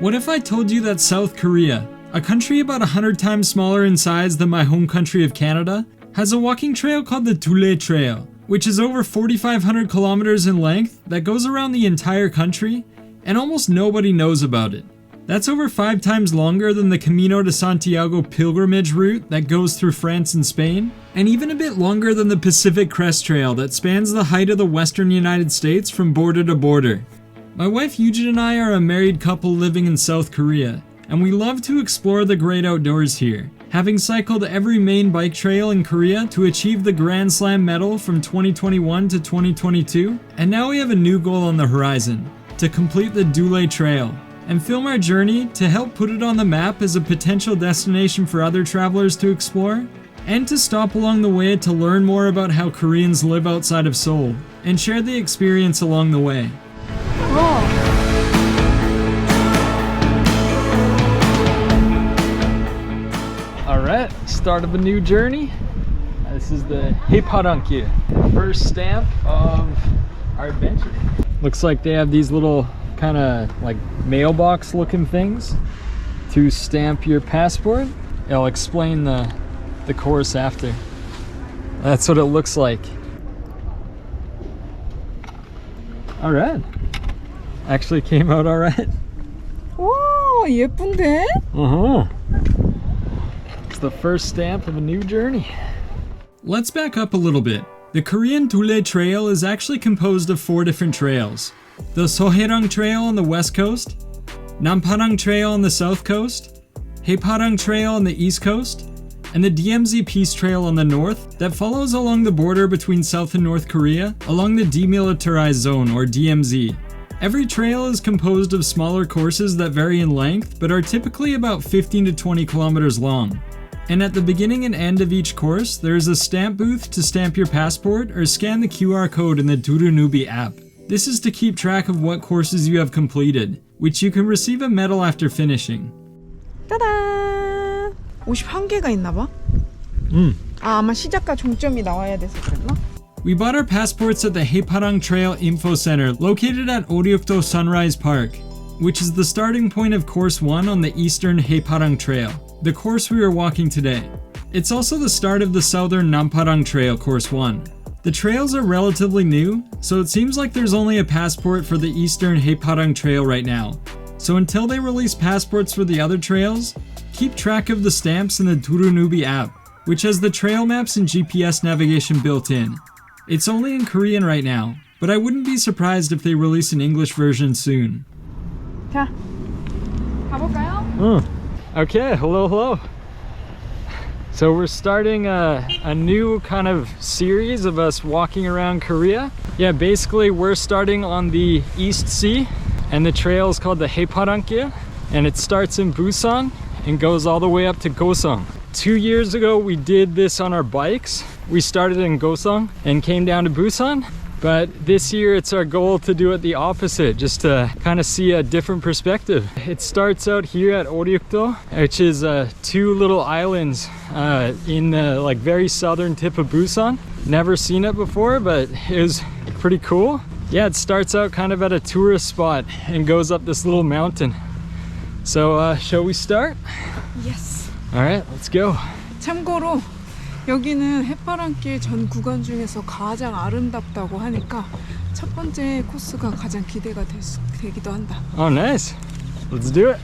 What if I told you that South Korea, a country about 100 times smaller in size than my home country of Canada, has a walking trail called the Dulle Trail, which is over 4,500 kilometers in length that goes around the entire country, and almost nobody knows about it. That's over 5 times longer than the Camino de Santiago pilgrimage route that goes through France and Spain, and even a bit longer than the Pacific Crest Trail that spans the height of the western United States from border to border. My wife Yujin and I are a married couple living in South Korea, and we love to explore the great outdoors here, having cycled every main bike trail in Korea to achieve the Grand Slam medal from 2021 to 2022, and now we have a new goal on the horizon, to complete the Dulle Trail, and film our journey to help put it on the map as a potential destination for other travelers to explore, and to stop along the way to learn more about how Koreans live outside of Seoul, and share the experience along the way. Alright, start of a new journey. This is the Haeparang, first stamp of our adventure. Looks like they have these little kind of like mailbox looking things to stamp your passport. I'll explain the course after. That's what it looks like. Alright. Actually came out alright. 와, 예쁜데? It's the first stamp of a new journey. Let's back up a little bit. The Korean Dulle Trail is actually composed of 4 different trails. The Seohaerang Trail on the west coast, Namparang Trail on the south coast, Haeparang Trail on the east coast, and the DMZ Peace Trail on the north that follows along the border between South and North Korea along the Demilitarized Zone, or DMZ. Every trail is composed of smaller courses that vary in length but are typically about 15 to 20 kilometers long. And at the beginning and end of each course, there is a stamp booth to stamp your passport or scan the QR code in the Nuri app. This is to keep track of what courses you have completed, which you can receive a medal after finishing. 따단! 51개가 있나봐? 아마 시작과 종점이 나와야 돼서 그랬나? We bought our passports at the Haeparang Trail Info Center located at Hotteok Sunrise Park, which is the starting point of Course 1 on the eastern Haeparang Trail, the course we are walking today. It's also the start of the southern Namparang Trail Course 1. The trails are relatively new, so it seems like there's only a passport for the eastern Haeparang Trail right now. So until they release passports for the other trails, keep track of the stamps in the Nuri app, which has the trail maps and GPS navigation built in. It's only in Korean right now, but I wouldn't be surprised if they release an English version soon. 자, 가볼까요? Okay, hello. So we're starting a new kind of series of us walking around Korea. Yeah, basically we're starting on the East Sea, and the trail is called the Haeparang, and it starts in Busan and goes all the way up to Gosong. 2 years ago we did this on our bikes. We started in Gosong and came down to Busan, but this year it's our goal to do it the opposite, just to kind of see a different perspective. It starts out here at Hotteok, which is 2 little islands in the like very southern tip of Busan. Never seen it before, but it was pretty cool. Yeah, it starts out kind of at a tourist spot and goes up this little mountain. So shall we start? Yes. Alright, let's go. 참고로 여기는 해파랑길 전 구간 중에서 가장 아름답다고 하니까 첫 번째 코스가 가장 기대가 되기도 한다. Oh, nice. Let's do it.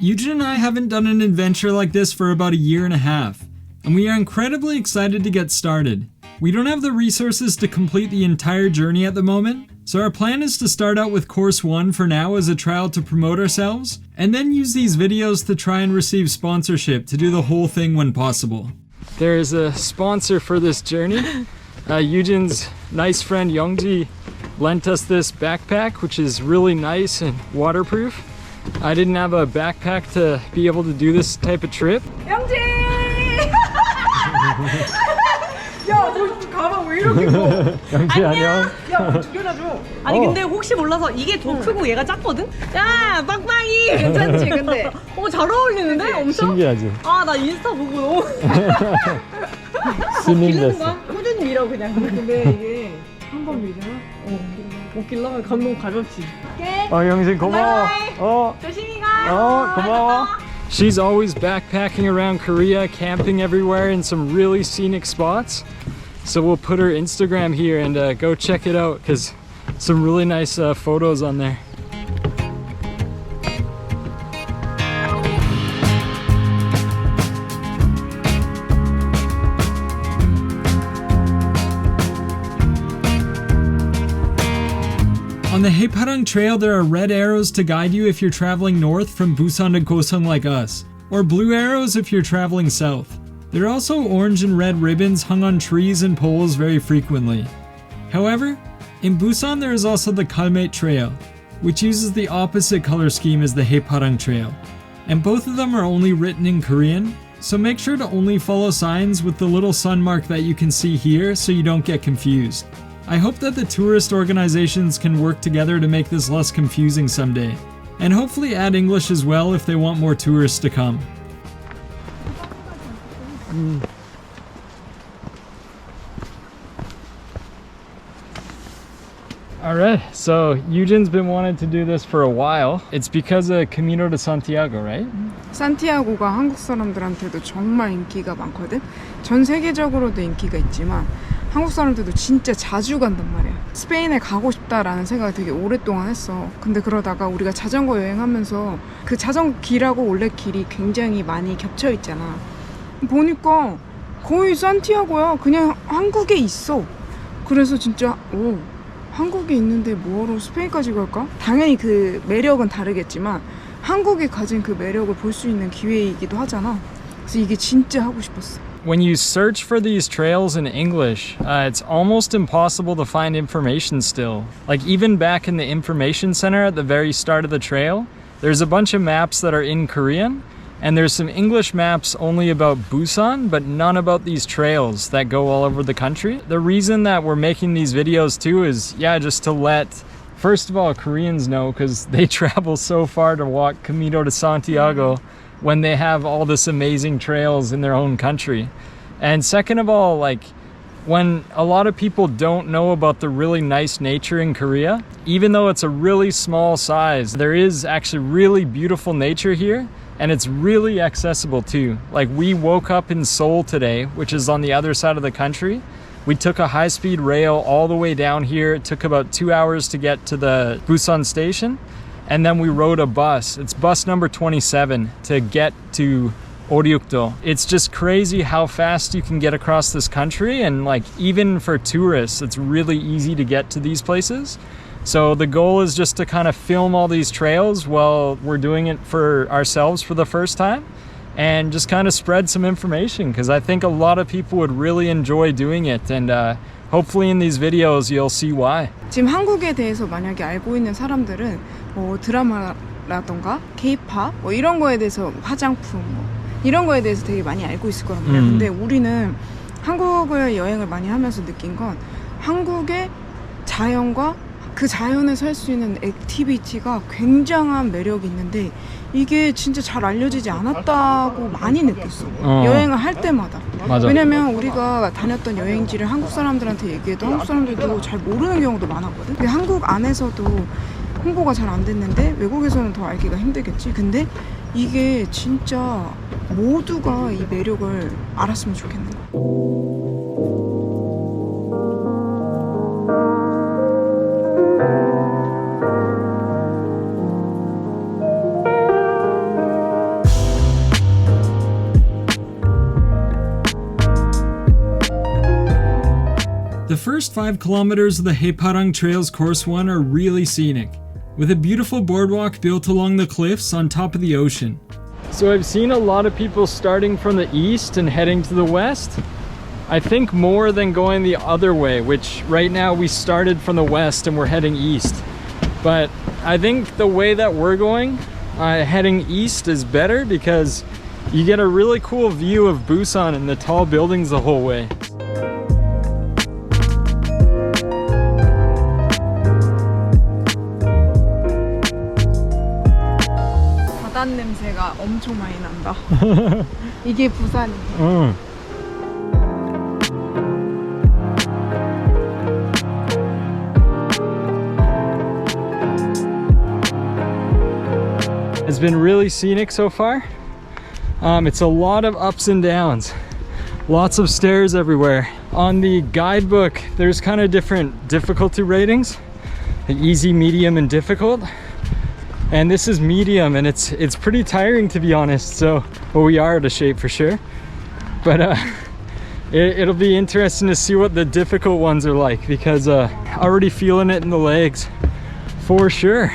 Yujin and I haven't done an adventure like this for about a year and a half, and we are incredibly excited to get started. We don't have the resources to complete the entire journey at the moment, so our plan is to start out with Course 1 for now as a trial to promote ourselves, and then use these videos to try and receive sponsorship to do the whole thing when possible. There is a sponsor for this journey. Yujin's nice friend Youngji lent us this backpack, which is really nice and waterproof. I didn't have a backpack to be able to do this type of trip. 영지! 야, 너 가방 왜 이렇게 커? 영지 안녕. 야, 두 개나 줘. 아니 근데 혹시 몰라서 이게 더 크고 얘가 작거든? 야 빵빵이! 괜찮지, 근데? 잘 어울리는데? 엄청? 신기하지? 아 나 인스타 보고 너무 스님 기르는 됐어. 거야? 꾸준히 밀어 그냥. 근데 이게 번 밀잖아? 못 길러면 감동 가볍지. 영신 고마워. 조심히 가. 고마워. She's always backpacking around Korea, camping everywhere in some really scenic spots. So we'll put her Instagram here and go check it out because some really nice photos on there. On the Haeparang Trail, there are red arrows to guide you if you're traveling north from Busan to Gosong like us, or blue arrows if you're traveling south. There are also orange and red ribbons hung on trees and poles very frequently. However, in Busan there is also the Galmate Trail, which uses the opposite color scheme as the Haeparang Trail, and both of them are only written in Korean, so make sure to only follow signs with the little sun mark that you can see here so you don't get confused. I hope that the tourist organizations can work together to make this less confusing someday, and hopefully add English as well if they want more tourists to come. Alright, so Eugen's been wanting to do this for a while. It's because of Camino de Santiago, right? 산티아고가 한국 사람들한테도 정말 인기가 많거든. 전 세계적으로도 인기가 있지만 한국 사람들도 진짜 자주 간단 말이야. 스페인에 가고 싶다라는 생각을 되게 오랫동안 했어. 근데 그러다가 우리가 자전거 여행하면서 그 자전거 길하고 원래 길이 굉장히 많이 겹쳐 있잖아. 보니까 거의 산티아고야. 그냥 한국에 있어. 그래서 진짜 한국에 있는데 뭐하러 스페인까지 갈까? 당연히 그 매력은 다르겠지만 한국이 가진 그 매력을 볼 수 있는 기회이기도 하잖아. 그래서 이게 진짜 하고 싶었어. When you search for these trails in English, it's almost impossible to find information still. Like even back in the information center at the very start of the trail, there's a bunch of maps that are in Korean, and there's some English maps only about Busan, but none about these trails that go all over the country. The reason that we're making these videos too is, just to let, first of all, Koreans know, because they travel so far to walk Camino de Santiago when they have all this amazing trails in their own country. And second of all, like when a lot of people don't know about the really nice nature in Korea, even though it's a really small size, there is actually really beautiful nature here. And it's really accessible too. Like we woke up in Seoul today, which is on the other side of the country. We took a high-speed rail all the way down here. It took about 2 hours to get to the Busan station. And then we rode a bus. It's bus number 27 to get to Hotteok. It's just crazy how fast you can get across this country. And like even for tourists, it's really easy to get to these places. So the goal is just to kind of film all these trails while we're doing it for ourselves for the first time and just kind of spread some information because I think a lot of people would really enjoy doing it and hopefully in these videos you'll see why. 지금 한국에 대해서 만약에 알고 있는 사람들은 뭐 드라마라던가 K-pop 뭐 이런 거에 대해서 화장품 뭐 이런 거에 대해서 되게 많이 알고 있을 거란 말이야. 근데 우리는 한국을 여행을 많이 하면서 느낀 건 한국의 자연과 그 자연에 살 수 있는 액티비티가 굉장한 매력이 있는데 이게 진짜 잘 알려지지 않았다고 많이 느꼈어. 여행을 할 때마다. 맞아. 왜냐면 우리가 다녔던 여행지를 한국 사람들한테 얘기해도 한국 사람들도 잘 모르는 경우도 많았거든. 근데 한국 안에서도 홍보가 잘 안 됐는데 외국에서는 더 알기가 힘들겠지. 근데 이게 진짜 모두가 이 매력을 알았으면 좋겠는 거야. The first 5 kilometers of the Haeparang Trail's Course 1 are really scenic, with a beautiful boardwalk built along the cliffs on top of the ocean. So I've seen a lot of people starting from the east and heading to the west. I think more than going the other way, which right now we started from the west and we're heading east. But I think the way that we're going, heading east is better because you get a really cool view of Busan and the tall buildings the whole way. 바다 냄새가 엄청 많이 난다. 이게 부산이에요. has been really scenic so far. It's a lot of ups and downs, lots of stairs everywhere. On the guidebook, there's kind of different difficulty ratings, like easy, medium, and difficult. And this is medium, and it's pretty tiring, to be honest. So, well, we are out of shape for sure. But it'll be interesting to see what the difficult ones are like, because already feeling it in the legs for sure.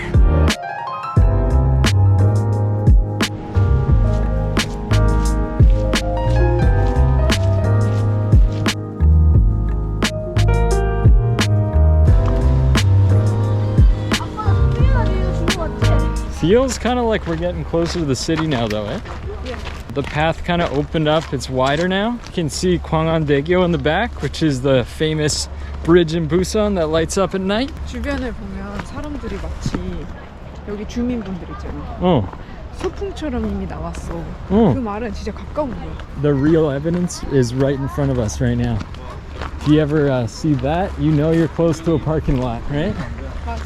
Feels kind of like we're getting closer to the city now though, eh? Yeah. The path kind of opened up, it's wider now. You can see Gwangalli in the back, which is the famous bridge in Busan that lights up at night. 주변에 보면 사람들이 마치 여기 주민분들 있잖아. 소풍처럼 이미 나왔어. 그 말은 진짜 가까운 거야. The real evidence is right in front of us right now. If you ever see that, you know you're close to a parking lot, right? 맞아.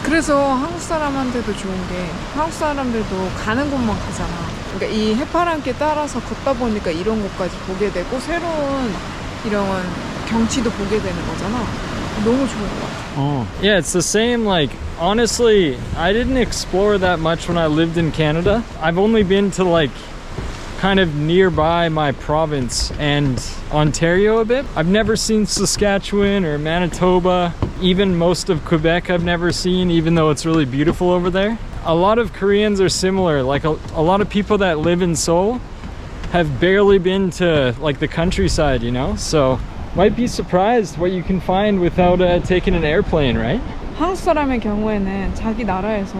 그래서 한국 사람한테도 좋은 게 한국 사람들도 가는 곳만 가잖아. 그러니까 이 해파랑길 따라서 걷다 보니까 이런 곳까지 보게 되고 새로운 이런 경치도 보게 되는 거잖아. 너무 좋은 것 같아. Yeah, it's the same. Like, honestly, I didn't explore that much when I lived in Canada. I've only been to like kind of nearby my province and Ontario a bit. I've never seen Saskatchewan or Manitoba. Even most of Quebec I've never seen, even though it's really beautiful over there. A lot of Koreans are similar. Like a lot of people that live in Seoul have barely been to like the countryside, you know? So might be surprised what you can find without taking an airplane, right? 한국 사람의 경우에는 자기 나라에서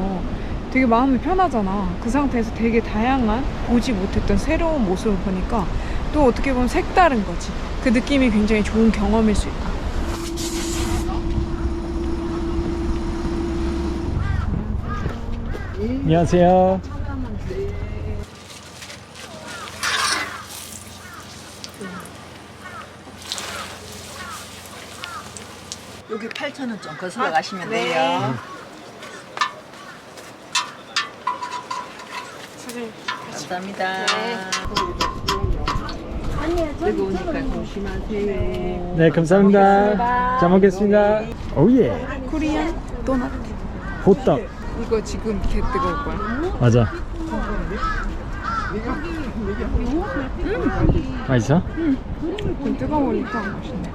되게 마음이 편하잖아. 그 상태에서 되게 다양한 보지 못했던 새로운 모습을 보니까 또 어떻게 보면 색다른 거지. 그 느낌이 굉장히 좋은 경험일 수 있다. 안녕하세요. 여기 8,000원 좀 거슬러 가시면 돼요. 감사합니다. 뜨거우니까 조심하세요. 네, 감사합니다. 잘 먹겠습니다. 오예. 코리안 도넛. 호떡. 이거 지금 개 뜨거울 거야. 맞아. 맛있어? 좀 뜨거우니까 맛있네.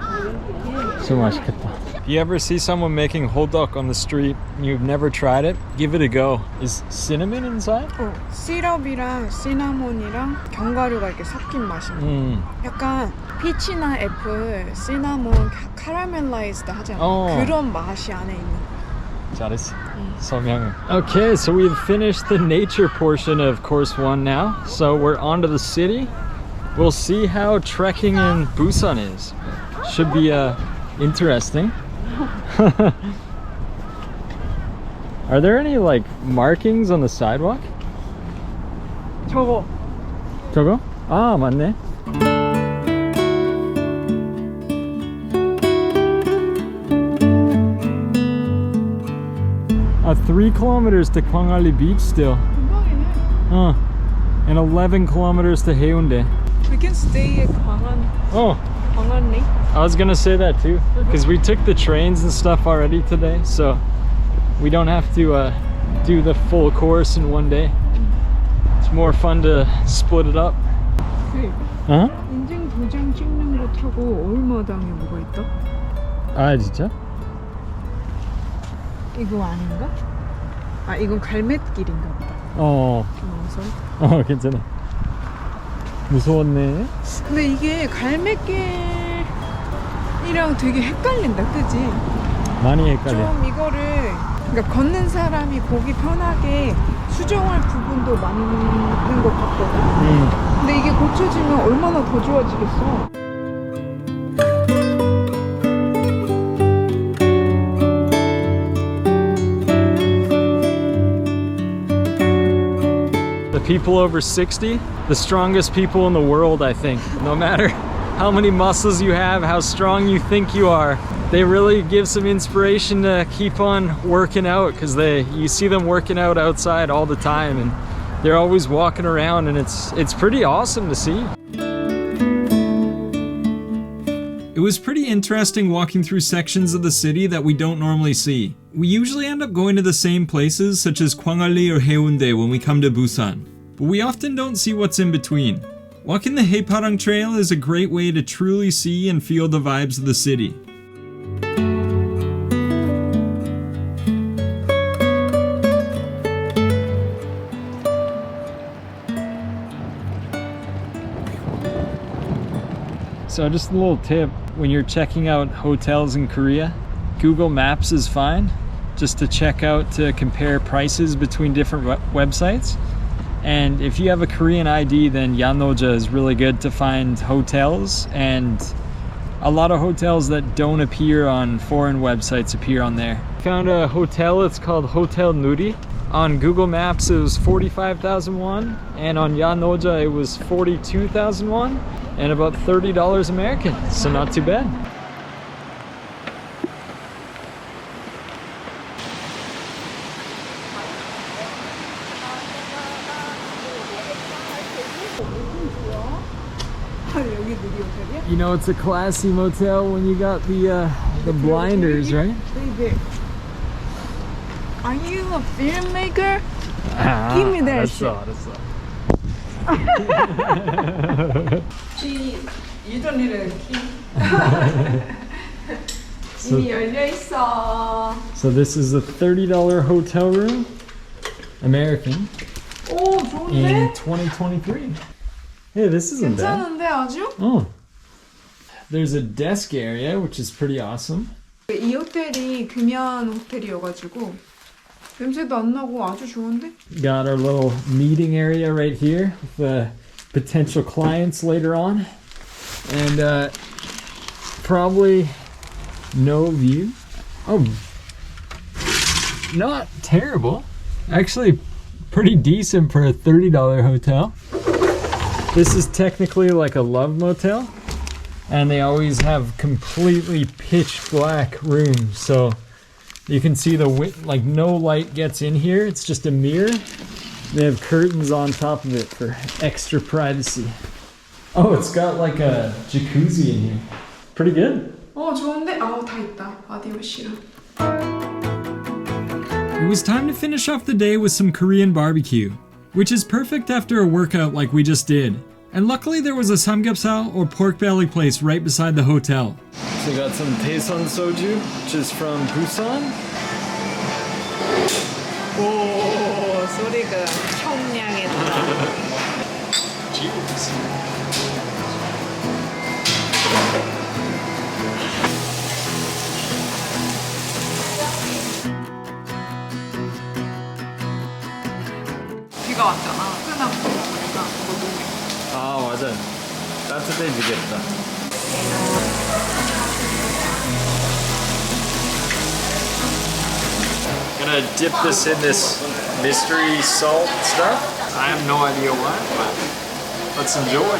진짜 맛있겠다. If you ever see someone making Hotteok on the street and you've never tried it, give it a go. Is cinnamon inside? 시럽이랑 시나몬이랑 견과류가 이렇게 섞인 맛이야. 약간 피치나 애플, 시나몬, 카라멜라이즈드 하잖아. 그런 맛이 안에 있는. 잘했어. 설명을. Okay, so we've finished the nature portion of course 1 now. So we're on to the city. We'll see how trekking in Busan is. Should be interesting. Are there any like markings on the sidewalk? 저거. 저거? 아, 맞네. 3 kilometers to Gwangalli beach still. 금방이네. And 11 kilometers to Haeundae. We can stay at 광안리. I was gonna say that too, because we took the trains and stuff already today, so we don't have to do the full course in one day. It's more fun to split it up. 인증 도장 찍는 거 타고 얼마당에 뭐가 있다? 아, 진짜? 이거 아닌가? 아, 이건 갈매길인가 보다. 괜찮아. 무서웠네. 근데 이게 갈매길이랑 되게 헷갈린다, 그지? 많이 헷갈려. 좀 이거를 그러니까 걷는 사람이 보기 편하게 수정할 부분도 많은 것 같거든. 근데 이게 고쳐지면 얼마나 더 좋아지겠어. The people over 60, the strongest people in the world, I think. No matter how many muscles you have, how strong you think you are. They really give some inspiration to keep on working out, because you see them working out outside all the time, and they're always walking around, and it's pretty awesome to see. It was pretty interesting walking through sections of the city that we don't normally see. We usually end up going to the same places, such as Gwangalli or Haeundae when we come to Busan, but we often don't see what's in between. Walking the Haeparang Trail is a great way to truly see and feel the vibes of the city. So just a little tip, when you're checking out hotels in Korea, Google Maps is fine, just to check out, to compare prices between different websites. And if you have a Korean ID, then Yeonnoja is really good to find hotels, and a lot of hotels that don't appear on foreign websites appear on there. Found a hotel, it's called Hotel Nuri. On Google Maps it was 45,000 won, and on Yeonnoja it was 42,000 won, and about $30 American, so not too bad. You know, it's a classy motel when you got the blinders, right? Are you a filmmaker? Give me that shit. You don't need a key. 이미 열려 있어. So this is a $30 hotel room, American, 오, in 좋은데? 2023. Hey, this isn't bad. 괜찮은데 아주? Oh. There's a desk area, which is pretty awesome. 이 호텔이 금연 호텔이어가지고 냄새도 안 나고 아주 좋은데? Got our little meeting area right here with the potential clients later on. And probably no view. Oh, not terrible. Actually, pretty decent for a $30 hotel. This is technically like a love motel, and they always have completely pitch black rooms, so you can see like no light gets in here. It's just a mirror. They have curtains on top of it for extra privacy. Oh, it's got like a jacuzzi in here. Pretty good. 좋은데? 다 있다. 아디오시랑. It was time to finish off the day with some Korean barbecue, which is perfect after a workout like we just did. And luckily there was a samgyeopsal or pork belly place right beside the hotel. So we got some Daesun soju, which is from Busan. 오, 소리가 청량해다. 비가 왔잖아. 흔한 보니까 너무 아 맞아. 따뜻해지겠다. Gonna dip this in this mystery salt stuff. I have no idea why, but let's enjoy.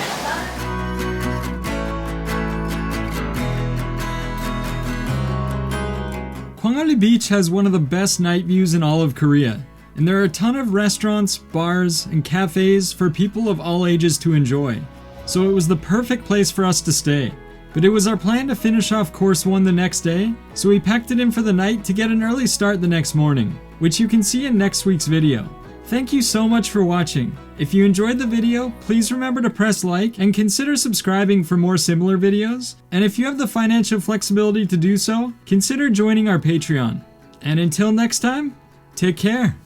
Gwangalli Beach has one of the best night views in all of Korea, and there are a ton of restaurants, bars, and cafes for people of all ages to enjoy. So it was the perfect place for us to stay. But it was our plan to finish off course 1 the next day, so we packed it in for the night to get an early start the next morning, which you can see in next week's video. Thank you so much for watching. If you enjoyed the video, please remember to press like and consider subscribing for more similar videos. And if you have the financial flexibility to do so, consider joining our Patreon. And until next time, take care.